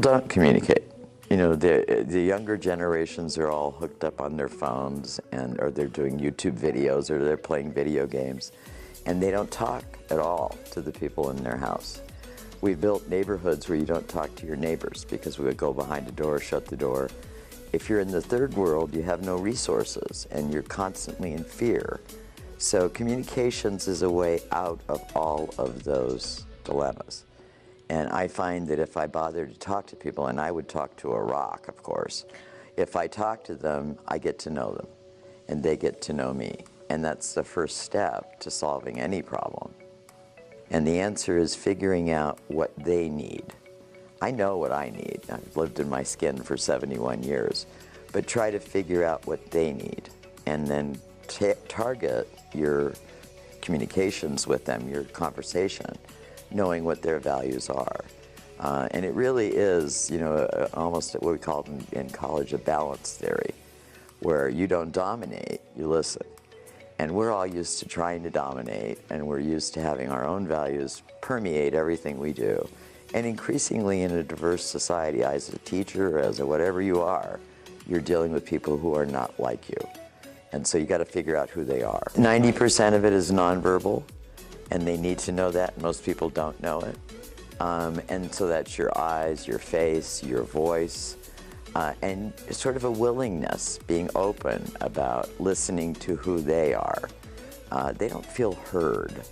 don't communicate. You know, the younger generations are all hooked up on their phones, or they're doing YouTube videos, or they're playing video games, and they don't talk at all to the people in their house. We've built neighborhoods where you don't talk to your neighbors because we would go behind a door, shut the door. If you're in the third world, you have no resources, and you're constantly in fear. So communications is a way out of all of those dilemmas. And I find that if I bother to talk to people, and I would talk to a rock, of course, if I talk to them, I get to know them, and they get to know me. And that's the first step to solving any problem. And the answer is figuring out what they need. I know what I need. I've lived in my skin for 71 years. But try to figure out what they need, and then target your communications with them, your conversation, knowing what their values are. And it really is, you know, almost what we call in college a balance theory, where you don't dominate, you listen. And we're all used to trying to dominate, and we're used to having our own values permeate everything we do. And increasingly in a diverse society, as a teacher, as a whatever you are, you're dealing with people who are not like you. And so you got to figure out who they are. 90% of it is nonverbal, and they need to know that. Most people don't know it. And so that's your eyes, your face, your voice, and sort of a willingness, being open about listening to who they are. They don't feel heard.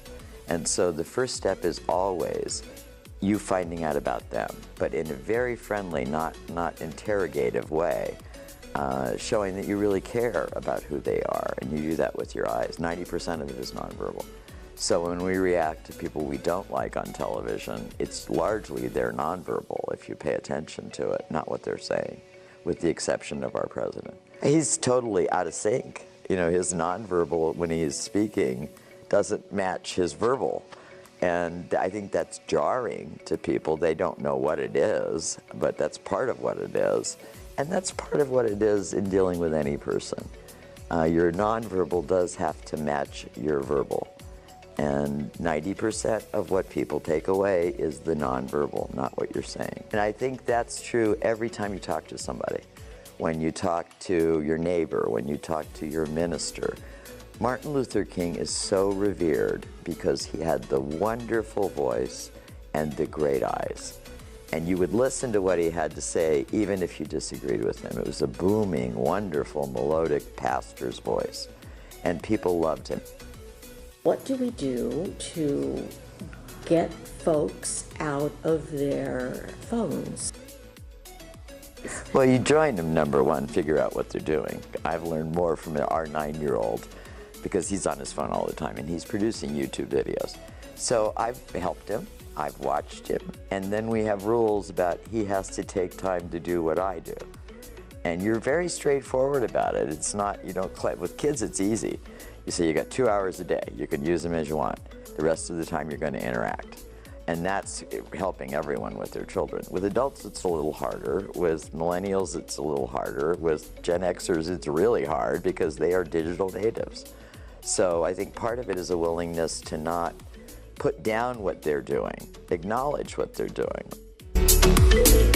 And so the first step is always you finding out about them, but in a very friendly, not interrogative way, showing that you really care about who they are, and you do that with your eyes. 90% of it is nonverbal. So when we react to people we don't like on television, it's largely they're nonverbal if you pay attention to it, not what they're saying, with the exception of our president. He's totally out of sync. You know, his nonverbal when he's speaking doesn't match his verbal. And I think that's jarring to people. They don't know what it is, but that's part of what it is. And that's part of what it is in dealing with any person. Your nonverbal does have to match your verbal. And 90% of what people take away is the nonverbal, not what you're saying. And I think that's true every time you talk to somebody. When you talk to your neighbor, when you talk to your minister. Martin Luther King is so revered because he had the wonderful voice and the great eyes. And you would listen to what he had to say even if you disagreed with him. It was a booming, wonderful, melodic pastor's voice. And people loved him. What do we do to get folks out of their phones? Well, you join them, number one, figure out what they're doing. I've learned more from our 9-year-old because he's on his phone all the time and he's producing YouTube videos. So I've helped him, I've watched him, and then we have rules about he has to take time to do what I do. And you're very straightforward about it. It's not, you don't, with kids it's easy. You say you got 2 hours a day, you can use them as you want. The rest of the time you're going to interact. And that's helping everyone with their children. With adults it's a little harder, with millennials it's a little harder, with Gen Xers it's really hard because they are digital natives. So I think part of it is a willingness to not put down what they're doing, acknowledge what they're doing.